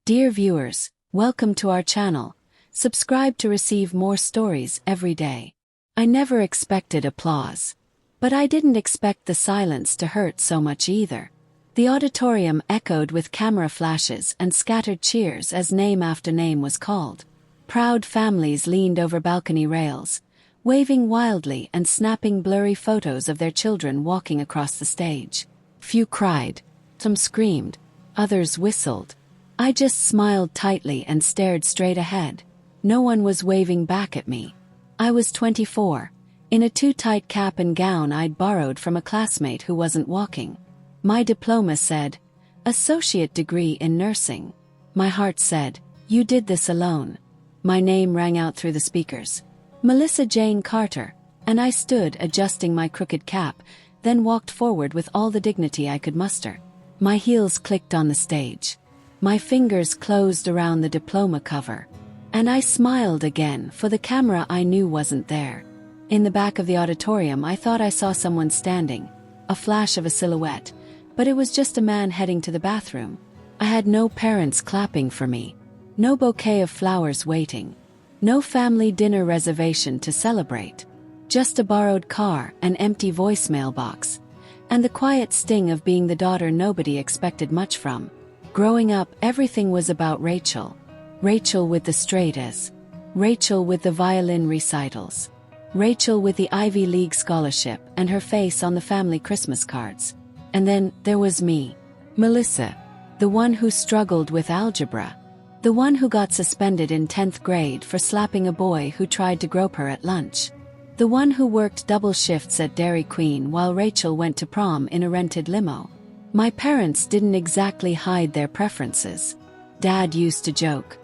Dear viewers, welcome to our channel. Subscribe to receive more stories every day. I never expected applause. But I didn't expect the silence to hurt so much either. The auditorium echoed with camera flashes and scattered cheers as name after name was called. Proud families leaned over balcony rails, waving wildly and snapping blurry photos of their children walking across the stage. Few cried, some screamed, others whistled. I just smiled tightly and stared straight ahead. No one was waving back at me. I was 24, in a too-tight cap and gown I'd borrowed from a classmate who wasn't walking. My diploma said, Associate degree in nursing. My heart said, You did this alone. My name rang out through the speakers. Melissa Jane Carter, and I stood adjusting my crooked cap, then walked forward with all the dignity I could muster. My heels clicked on the stage. My fingers closed around the diploma cover. And I smiled again, for the camera I knew wasn't there. In the back of the auditorium I thought I saw someone standing, a flash of a silhouette, but it was just a man heading to the bathroom. I had no parents clapping for me, no bouquet of flowers waiting, no family dinner reservation to celebrate. Just a borrowed car, an empty voicemail box, and the quiet sting of being the daughter nobody expected much from. Growing up, everything was about Rachel. Rachel with the straight A's. Rachel with the violin recitals. Rachel with the Ivy League scholarship and her face on the family Christmas cards. And then there was me. Melissa. The one who struggled with algebra. The one who got suspended in 10th grade for slapping a boy who tried to grope her at lunch. The one who worked double shifts at Dairy Queen while Rachel went to prom in a rented limo. My parents didn't exactly hide their preferences. Dad used to joke,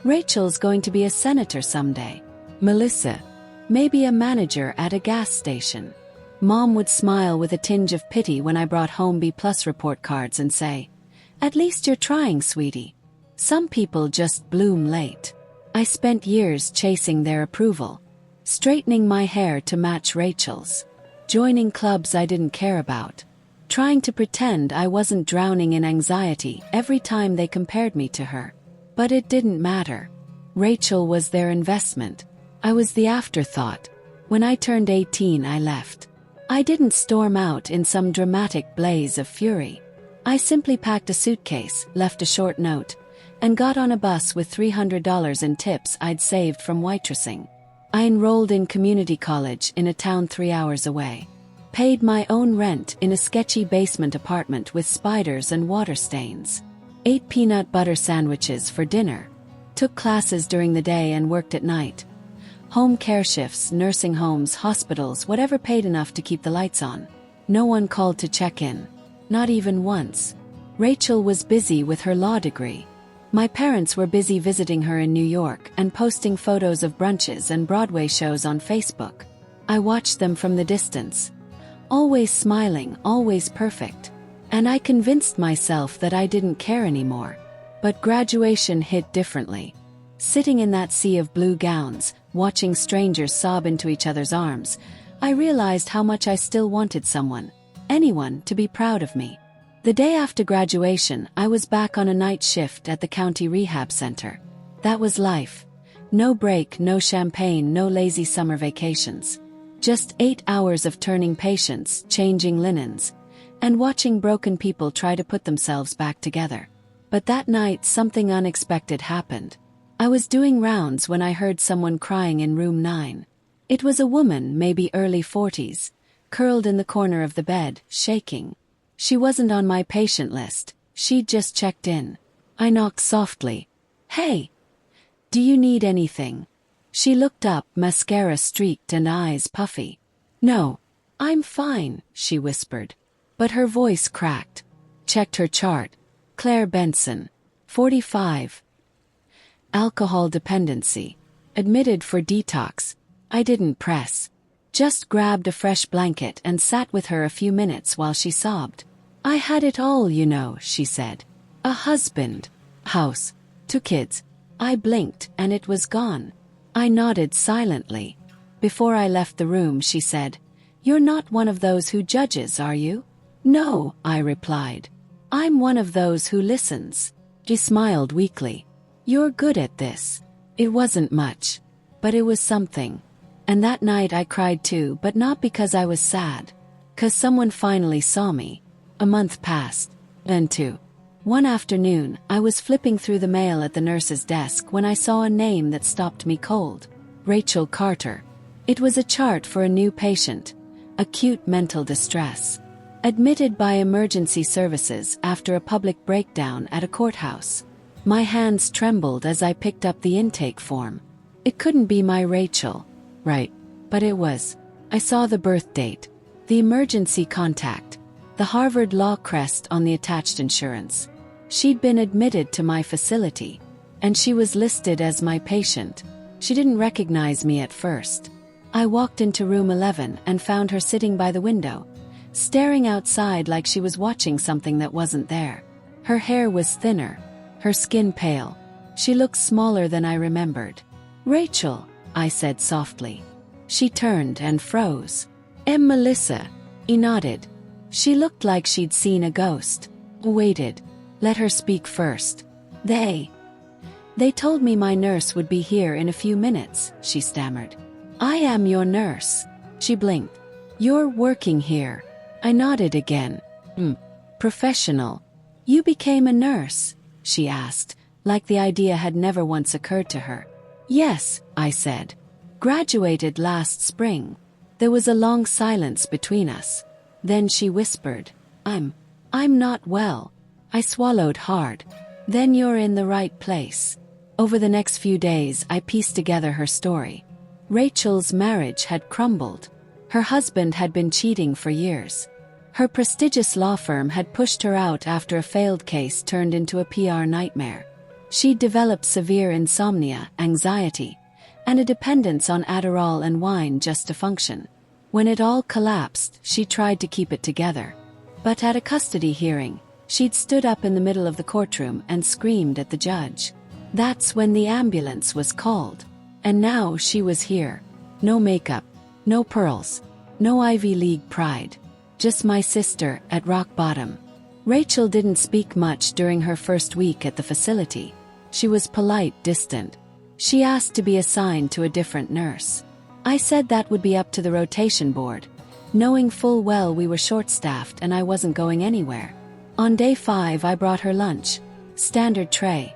Rachel's going to be a senator someday. Melissa, maybe a manager at a gas station. Mom would smile with a tinge of pity when I brought home B+ report cards and say, At least you're trying, sweetie. Some people just bloom late. I spent years chasing their approval, straightening my hair to match Rachel's, joining clubs I didn't care about, trying to pretend I wasn't drowning in anxiety every time they compared me to her. But it didn't matter. Rachel was their investment. I was the afterthought. When I turned 18, I left. I didn't storm out in some dramatic blaze of fury. I simply packed a suitcase, left a short note, and got on a bus with $300 in tips I'd saved from waitressing. I enrolled in community college in a town 3 hours away. Paid my own rent in a sketchy basement apartment with spiders and water stains. Ate peanut butter sandwiches for dinner. Took classes during the day and worked at night. Home care shifts, nursing homes, hospitals, whatever paid enough to keep the lights on. No one called to check in. Not even once. Rachel was busy with her law degree. My parents were busy visiting her in New York and posting photos of brunches and Broadway shows on Facebook. I watched them from the distance. Always smiling, always perfect. And I convinced myself that I didn't care anymore. But graduation hit differently. Sitting in that sea of blue gowns, watching strangers sob into each other's arms, I realized how much I still wanted someone, anyone, to be proud of me. The day after graduation, I was back on a night shift at the county rehab center. That was life. No break, no champagne, no lazy summer vacations. Just 8 hours of turning patients, changing linens, and watching broken people try to put themselves back together. But that night something unexpected happened. I was doing rounds when I heard someone crying in room 9. It was a woman, maybe early 40s, curled in the corner of the bed, shaking. She wasn't on my patient list, she'd just checked in. I knocked softly. Hey! Do you need anything? She looked up, mascara streaked and eyes puffy. No, I'm fine, she whispered. But her voice cracked. Checked her chart. Claire Benson, 45. Alcohol dependency. Admitted for detox. I didn't press. Just grabbed a fresh blanket and sat with her a few minutes while she sobbed. I had it all, you know, she said. A husband, house, 2 kids. I blinked and it was gone. I nodded silently. Before I left the room, she said, You're not one of those who judges, are you? No, I replied. I'm one of those who listens. She smiled weakly. You're good at this. It wasn't much, but it was something. And that night I cried too, but not because I was sad. 'Cause someone finally saw me. A month passed. Then two. One afternoon, I was flipping through the mail at the nurse's desk when I saw a name that stopped me cold. Rachel Carter. It was a chart for a new patient. Acute mental distress. Admitted by emergency services after a public breakdown at a courthouse. My hands trembled as I picked up the intake form. It couldn't be my Rachel. Right. But it was. I saw the birth date. The emergency contact. The Harvard Law crest on the attached insurance. She'd been admitted to my facility. And she was listed as my patient. She didn't recognize me at first. I walked into room 11 and found her sitting by the window, staring outside like she was watching something that wasn't there. Her hair was thinner, her skin pale. She looked smaller than I remembered. Rachel, I said softly. She turned and froze. Melissa. He nodded. She looked like she'd seen a ghost. Waited. Let her speak first. They told me my nurse would be here in a few minutes, she stammered. I am your nurse. She blinked. You're working here. I nodded again. Professional. You became a nurse? She asked, like the idea had never once occurred to her. Yes, I said. Graduated last spring. There was a long silence between us. Then she whispered, I'm not well. I swallowed hard. Then you're in the right place. Over the next few days, I pieced together her story. Rachel's marriage had crumbled. Her husband had been cheating for years. Her prestigious law firm had pushed her out after a failed case turned into a PR nightmare. She'd developed severe insomnia, anxiety, and a dependence on Adderall and wine just to function. When it all collapsed, she tried to keep it together. But at a custody hearing, she'd stood up in the middle of the courtroom and screamed at the judge. That's when the ambulance was called. And now she was here. No makeup, no pearls, no Ivy League pride. Just my sister at rock bottom. Rachel didn't speak much during her first week at the facility. She was polite, distant. She asked to be assigned to a different nurse. I said that would be up to the rotation board, knowing full well we were short-staffed and I wasn't going anywhere. On day 5 I brought her lunch. Standard tray.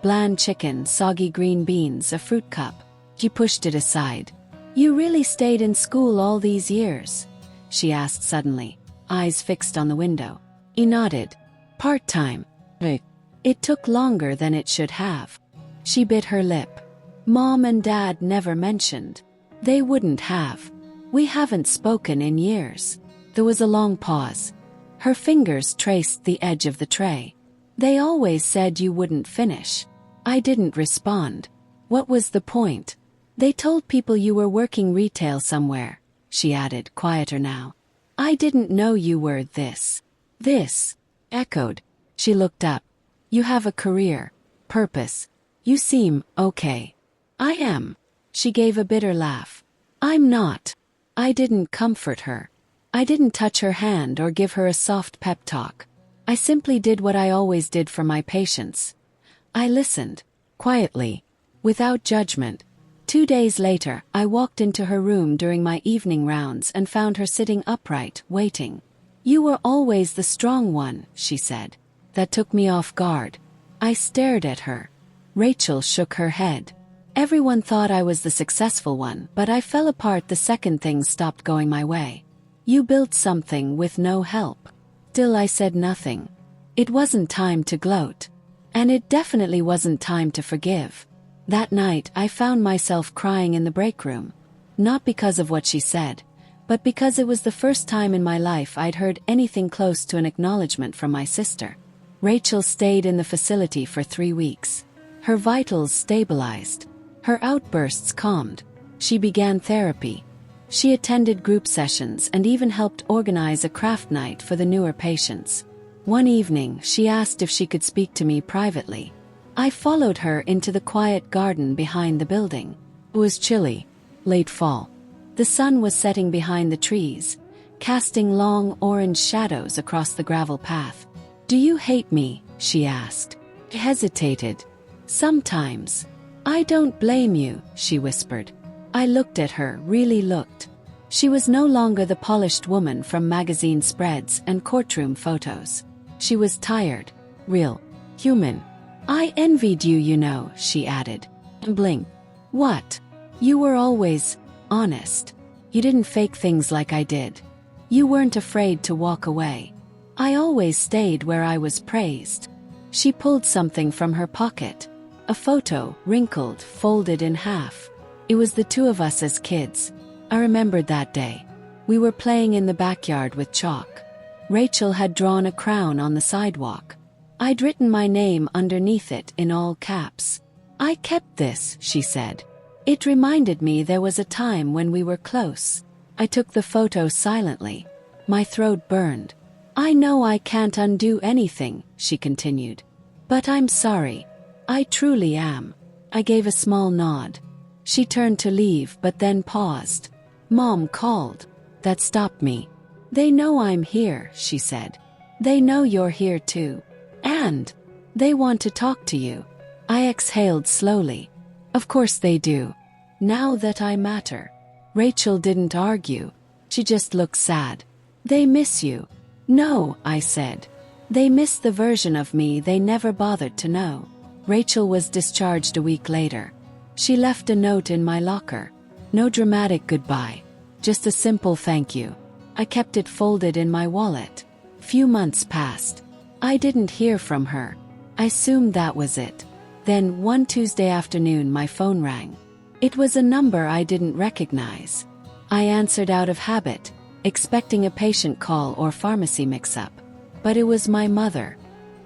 Bland chicken, soggy green beans, a fruit cup. She pushed it aside. You really stayed in school all these years? She asked suddenly, eyes fixed on the window. He nodded. Part-time. It took longer than it should have. She bit her lip. Mom and Dad never mentioned. They wouldn't have. We haven't spoken in years. There was a long pause. Her fingers traced the edge of the tray. They always said you wouldn't finish. I didn't respond. What was the point? They told people you were working retail somewhere, she added, quieter now. I didn't know you were this. This, echoed. She looked up. You have a career, purpose. You seem okay. I am. She gave a bitter laugh. I'm not. I didn't comfort her. I didn't touch her hand or give her a soft pep talk. I simply did what I always did for my patients. I listened, quietly, without judgment. 2 days later, I walked into her room during my evening rounds and found her sitting upright, waiting. You were always the strong one, she said. That took me off guard. I stared at her. Rachel shook her head. Everyone thought I was the successful one, but I fell apart the second things stopped going my way. You built something with no help. Still I said nothing. It wasn't time to gloat. And it definitely wasn't time to forgive. That night I found myself crying in the break room. Not because of what she said, but because it was the first time in my life I'd heard anything close to an acknowledgement from my sister. Rachel stayed in the facility for 3 weeks. Her vitals stabilized. Her outbursts calmed. She began therapy. She attended group sessions and even helped organize a craft night for the newer patients. One evening, she asked if she could speak to me privately. I followed her into the quiet garden behind the building. It was chilly, late fall. The sun was setting behind the trees, casting long orange shadows across the gravel path. Do you hate me? She asked. I hesitated. Sometimes. I don't blame you, she whispered. I looked at her, really looked. She was no longer the polished woman from magazine spreads and courtroom photos. She was tired, real, human. I envied you, you know, she added. And blinked. What? You were always honest. You didn't fake things like I did. You weren't afraid to walk away. I always stayed where I was praised. She pulled something from her pocket. A photo, wrinkled, folded in half. It was the two of us as kids. I remembered that day. We were playing in the backyard with chalk. Rachel had drawn a crown on the sidewalk. I'd written my name underneath it in all caps. I kept this, she said. It reminded me there was a time when we were close. I took the photo silently. My throat burned. I know I can't undo anything, she continued. But I'm sorry. I truly am. I gave a small nod. She turned to leave but then paused. Mom called. That stopped me. They know I'm here, she said. They know you're here too. And they want to talk to you. I exhaled slowly. Of course they do. Now that I matter. Rachel didn't argue. She just looked sad. They miss you. No, I said. They miss the version of me they never bothered to know. Rachel was discharged a week later. She left a note in my locker. No dramatic goodbye. Just a simple thank you. I kept it folded in my wallet. Few months passed. I didn't hear from her. I assumed that was it. Then one Tuesday afternoon my phone rang. It was a number I didn't recognize. I answered out of habit, expecting a patient call or pharmacy mix-up. But it was my mother.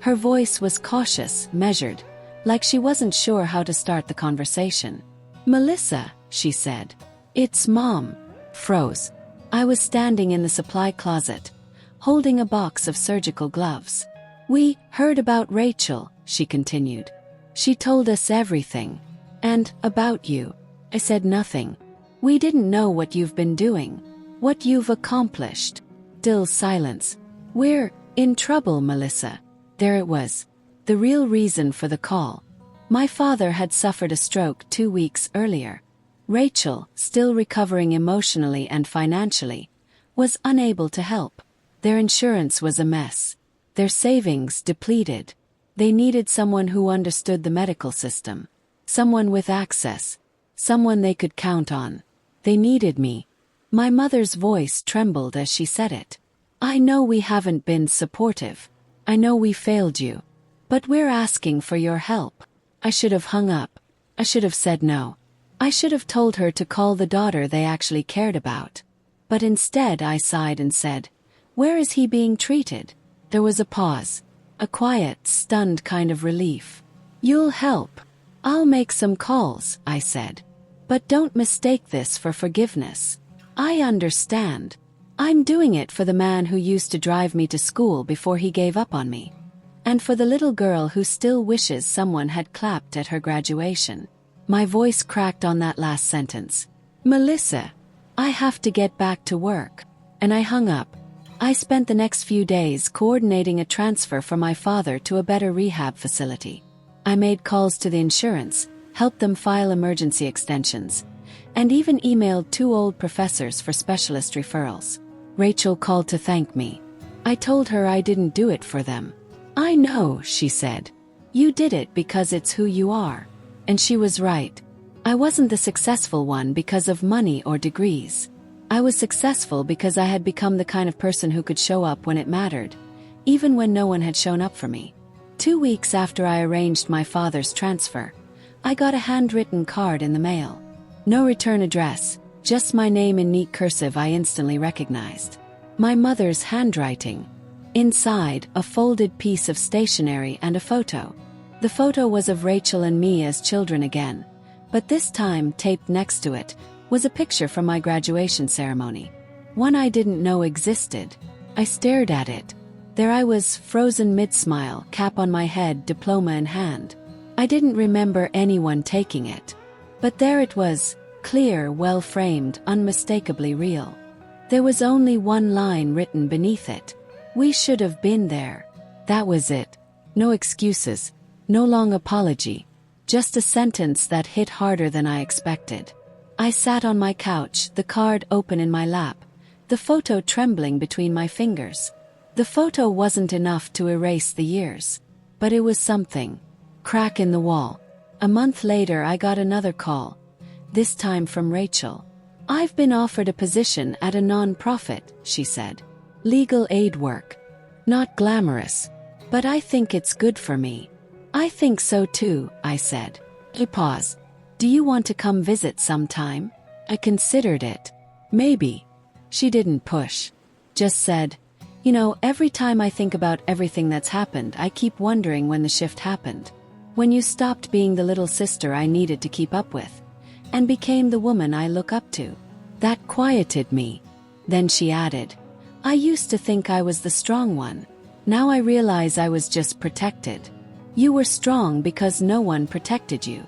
Her voice was cautious, measured, like she wasn't sure how to start the conversation. Melissa, she said. It's Mom. Froze. I was standing in the supply closet, holding a box of surgical gloves. We heard about Rachel, she continued. She told us everything. And about you. I said nothing. We didn't know what you've been doing, what you've accomplished. Still silence. We're in trouble, Melissa. There it was. The real reason for the call. My father had suffered a stroke 2 weeks earlier. Rachel, still recovering emotionally and financially, was unable to help. Their insurance was a mess. Their savings depleted. They needed someone who understood the medical system. Someone with access. Someone they could count on. They needed me. My mother's voice trembled as she said it. I know we haven't been supportive. I know we failed you. But we're asking for your help. I should have hung up. I should have said no. I should have told her to call the daughter they actually cared about. But instead I sighed and said, where is he being treated? There was a pause. A quiet, stunned kind of relief. You'll help. I'll make some calls, I said. But don't mistake this for forgiveness. I understand. I'm doing it for the man who used to drive me to school before he gave up on me. And for the little girl who still wishes someone had clapped at her graduation. My voice cracked on that last sentence. Melissa, I have to get back to work. And I hung up. I spent the next few days coordinating a transfer for my father to a better rehab facility. I made calls to the insurance, helped them file emergency extensions, and even emailed 2 old professors for specialist referrals. Rachel called to thank me. I told her I didn't do it for them. I know, she said. You did it because it's who you are. And she was right. I wasn't the successful one because of money or degrees. I was successful because I had become the kind of person who could show up when it mattered, even when no one had shown up for me. 2 weeks after I arranged my father's transfer, I got a handwritten card in the mail. No return address, just my name in neat cursive I instantly recognized. My mother's handwriting. Inside, a folded piece of stationery and a photo. The photo was of Rachel and me as children again, but this time taped next to it was a picture from my graduation ceremony. One I didn't know existed. I stared at it. There I was, frozen mid-smile, cap on my head, diploma in hand. I didn't remember anyone taking it. But there it was, clear, well-framed, unmistakably real. There was only one line written beneath it. We should have been there. That was it. No excuses. No long apology, just a sentence that hit harder than I expected. I sat on my couch, the card open in my lap, the photo trembling between my fingers. The photo wasn't enough to erase the years, but it was something. Crack in the wall. A month later I got another call, this time from Rachel. "I've been offered a position at a non-profit," she said. "Legal aid work. Not glamorous, but I think it's good for me." "I think so too," I said. He paused. "Do you want to come visit sometime?" I considered it. "Maybe." She didn't push. Just said, "You know, every time I think about everything that's happened, I keep wondering when the shift happened. When you stopped being the little sister I needed to keep up with, and became the woman I look up to. That quieted me." Then she added, "I used to think I was the strong one. Now I realize I was just protected. You were strong because no one protected you."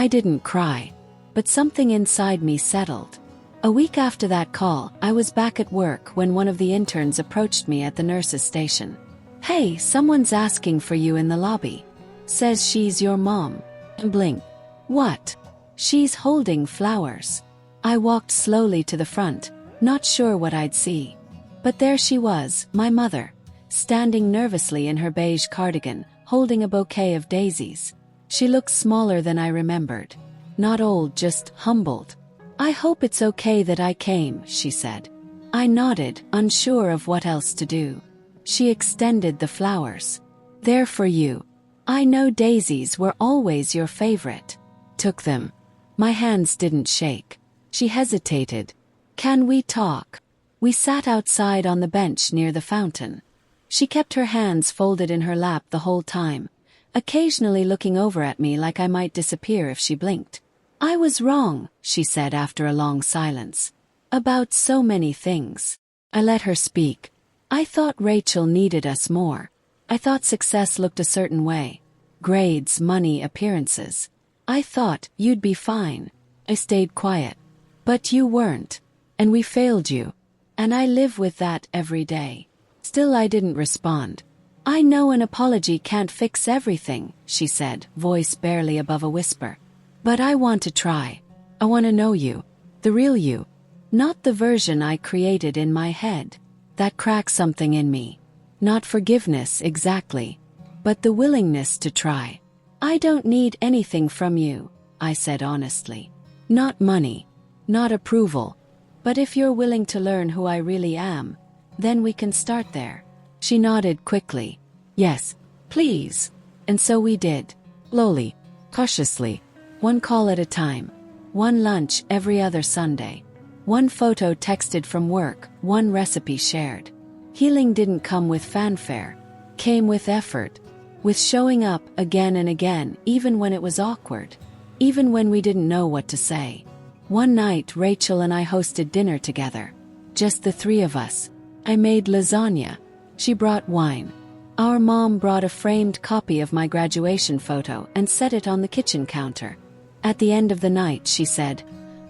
I didn't cry, but something inside me settled. A week after that call, I was back at work when one of the interns approached me at the nurse's station. "Hey, someone's asking for you in the lobby. Says she's your mom." Blink. "What?" "She's holding flowers." I walked slowly to the front, not sure what I'd see. But there she was, my mother, standing nervously in her beige cardigan, holding a bouquet of daisies. She looked smaller than I remembered. Not old, just humbled. "I hope it's okay that I came," she said. I nodded, unsure of what else to do. She extended the flowers. "They're for you. I know daisies were always your favorite." Took them. My hands didn't shake. She hesitated. "Can we talk?" We sat outside on the bench near the fountain. She kept her hands folded in her lap the whole time, occasionally looking over at me like I might disappear if she blinked. "I was wrong," she said after a long silence. "About so many things." I let her speak. "I thought Rachel needed us more. I thought success looked a certain way. Grades, money, appearances. I thought you'd be fine." I stayed quiet. "But you weren't. And we failed you. And I live with that every day." Still I didn't respond. "I know an apology can't fix everything," she said, voice barely above a whisper. "But I want to try. I want to know you. The real you. Not the version I created in my head. That cracked something in me. Not forgiveness exactly, but the willingness to try." "I don't need anything from you," I said honestly. "Not money. Not approval. But if you're willing to learn who I really am, then we can start there." She nodded quickly. "Yes, please." And so we did. Slowly, cautiously. One call at a time. One lunch every other Sunday. One photo texted from work, one recipe shared. Healing didn't come with fanfare. Came with effort. With showing up again and again, even when it was awkward. Even when we didn't know what to say. One night Rachel and I hosted dinner together. Just the three of us. I made lasagna. She brought wine. Our mom brought a framed copy of my graduation photo and set it on the kitchen counter. At the end of the night she said,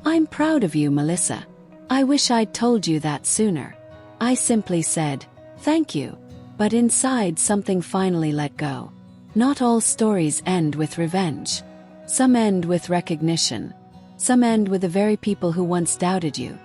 "I'm proud of you, Melissa. I wish I'd told you that sooner." I simply said, "Thank you." But inside something finally let go. Not all stories end with revenge. Some end with recognition. Some end with the very people who once doubted you.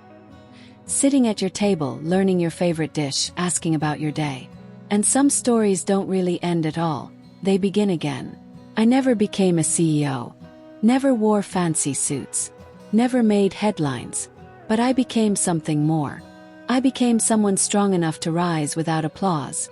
Sitting at your table, learning your favorite dish, asking about your day. And some stories don't really end at all. They begin again. I never became a CEO. Never wore fancy suits. Never made headlines. But I became something more. I became someone strong enough to rise without applause.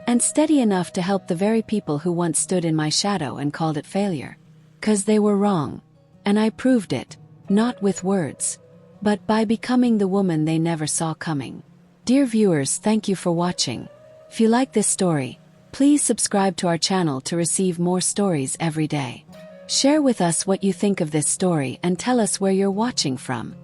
And steady enough to help the very people who once stood in my shadow and called it failure. 'Cause they were wrong. And I proved it. Not with words. But by becoming the woman they never saw coming. Dear viewers, thank you for watching. If you like this story, please subscribe to our channel to receive more stories every day. Share with us what you think of this story and tell us where you're watching from.